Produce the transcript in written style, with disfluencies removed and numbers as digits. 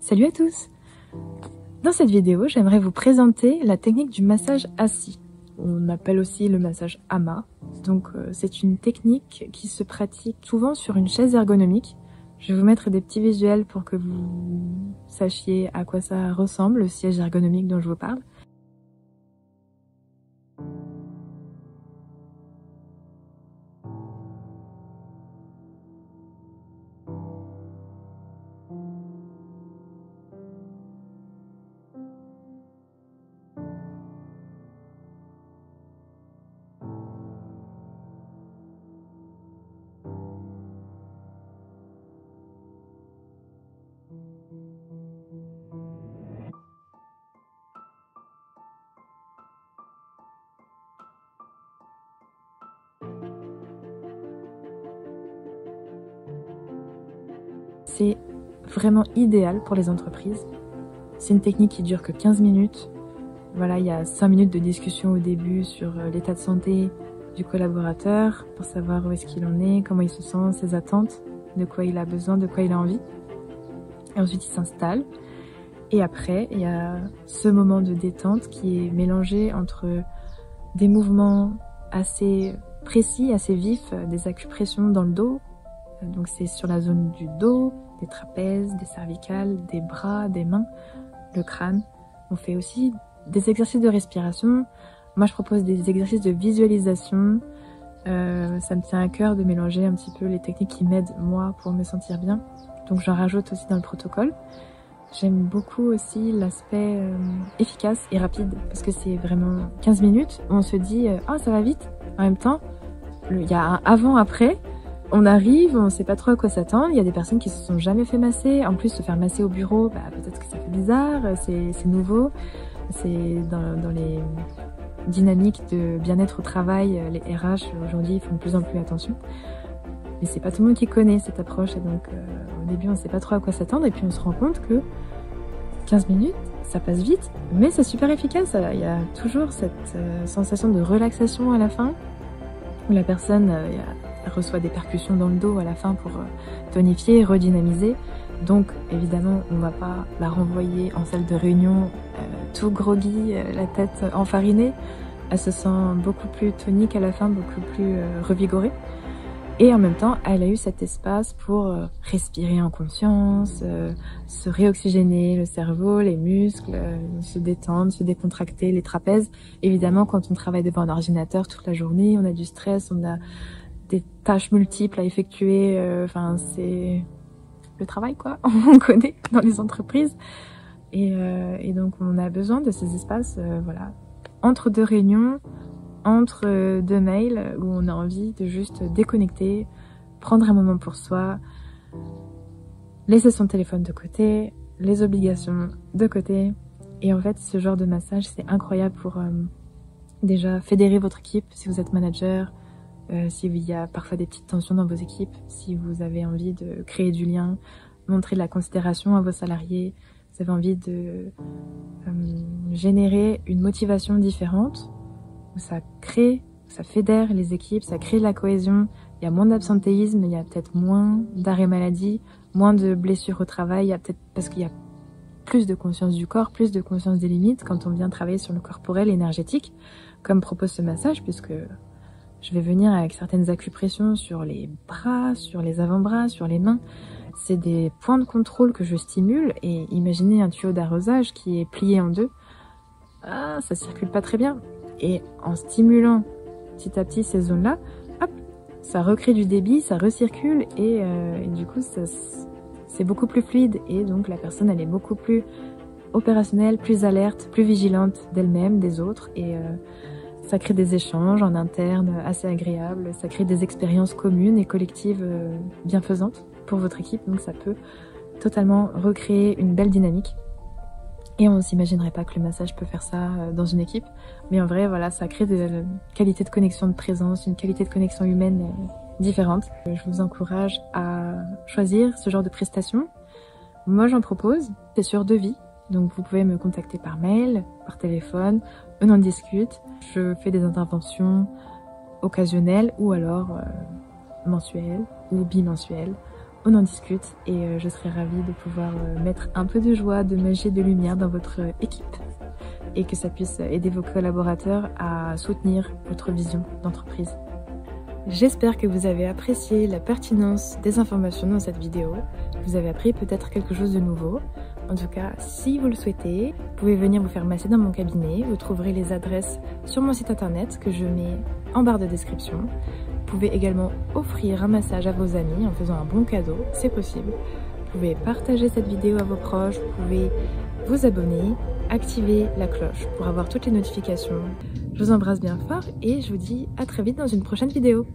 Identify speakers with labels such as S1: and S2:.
S1: Salut à tous! Dans cette vidéo, j'aimerais vous présenter la technique du massage assis. On appelle aussi le massage Hama. Donc c'est une technique qui se pratique souvent sur une chaise ergonomique. Je vais vous mettre des petits visuels pour que vous sachiez à quoi ça ressemble, le siège ergonomique dont je vous parle. C'est vraiment idéal pour les entreprises. C'est une technique qui dure que 15 minutes. Voilà, il y a 5 minutes de discussion au début sur l'état de santé du collaborateur, pour savoir où est-ce qu'il en est, comment il se sent, ses attentes, de quoi il a besoin, de quoi il a envie. Et ensuite, il s'installe. Et après, il y a ce moment de détente qui est mélangé entre des mouvements assez précis, assez vifs, des acupressions dans le dos. Donc c'est sur la zone du dos, des trapèzes, des cervicales, des bras, des mains, le crâne. On fait aussi des exercices de respiration. Moi je propose des exercices de visualisation. Ça me tient à cœur de mélanger un petit peu les techniques qui m'aident moi pour me sentir bien. Donc j'en rajoute aussi dans le protocole. J'aime beaucoup aussi l'aspect efficace et rapide parce que c'est vraiment 15 minutes où on se dit « Ah, ça va vite !» En même temps, il y a un avant-après. On arrive, on sait pas trop à quoi s'attendre, il y a des personnes qui se sont jamais fait masser, en plus se faire masser au bureau, peut-être que ça fait bizarre, c'est nouveau, c'est dans les dynamiques de bien-être au travail, les RH aujourd'hui font de plus en plus attention. Mais c'est pas tout le monde qui connaît cette approche et donc au début on sait pas trop à quoi s'attendre et puis on se rend compte que 15 minutes, ça passe vite, mais c'est super efficace, il y a toujours cette sensation de relaxation à la fin, où la personne reçoit des percussions dans le dos à la fin pour tonifier, redynamiser. Donc évidemment, on ne va pas la renvoyer en salle de réunion tout groggy, la tête enfarinée. Elle se sent beaucoup plus tonique à la fin, beaucoup plus revigorée. Et en même temps, elle a eu cet espace pour respirer en conscience, se réoxygéner le cerveau, les muscles, se détendre, se décontracter, les trapèzes. Évidemment, quand on travaille devant un ordinateur toute la journée, on a du stress, on a des tâches multiples à effectuer, enfin c'est le travail quoi, on connaît dans les entreprises. Et donc on a besoin de ces espaces, voilà, entre deux réunions, entre deux mails où on a envie de juste déconnecter, prendre un moment pour soi, laisser son téléphone de côté, les obligations de côté. Et en fait, ce genre de massage, c'est incroyable pour déjà fédérer votre équipe si vous êtes manager, s'il y a parfois des petites tensions dans vos équipes, si vous avez envie de créer du lien, montrer de la considération à vos salariés, vous avez envie de générer une motivation différente, où ça crée, ça fédère les équipes, ça crée de la cohésion, il y a moins d'absentéisme, il y a peut-être moins d'arrêt maladie, moins de blessures au travail, il y a peut-être parce qu'il y a plus de conscience du corps, plus de conscience des limites quand on vient travailler sur le corporel énergétique, comme propose ce massage, puisque je vais venir avec certaines acupressions sur les bras, sur les avant-bras, sur les mains. C'est des points de contrôle que je stimule et imaginez un tuyau d'arrosage qui est plié en deux. Ah, ça circule pas très bien. Et en stimulant petit à petit ces zones-là, hop, ça recrée du débit, ça recircule et du coup c'est beaucoup plus fluide et donc la personne elle est beaucoup plus opérationnelle, plus alerte, plus vigilante d'elle-même, des autres et ça crée des échanges en interne assez agréables, ça crée des expériences communes et collectives bienfaisantes pour votre équipe, donc ça peut totalement recréer une belle dynamique. Et on ne s'imaginerait pas que le massage peut faire ça dans une équipe, mais en vrai, voilà, ça crée des qualités de connexion, de présence, une qualité de connexion humaine différente. Je vous encourage à choisir ce genre de prestations. Moi, j'en propose, c'est sur devis. Donc vous pouvez me contacter par mail, par téléphone, on en discute. Je fais des interventions occasionnelles ou alors mensuelles ou bimensuelles on en discute et je serai ravie de pouvoir mettre un peu de joie, de magie et de lumière dans votre équipe et que ça puisse aider vos collaborateurs à soutenir votre vision d'entreprise. J'espère que vous avez apprécié la pertinence des informations dans cette vidéo, que vous avez appris peut-être quelque chose de nouveau. En tout cas, si vous le souhaitez, vous pouvez venir vous faire masser dans mon cabinet. Vous trouverez les adresses sur mon site internet que je mets en barre de description. Vous pouvez également offrir un massage à vos amis en faisant un bon cadeau, c'est possible. Vous pouvez partager cette vidéo à vos proches, vous pouvez vous abonner, activer la cloche pour avoir toutes les notifications. Je vous embrasse bien fort et je vous dis à très vite dans une prochaine vidéo.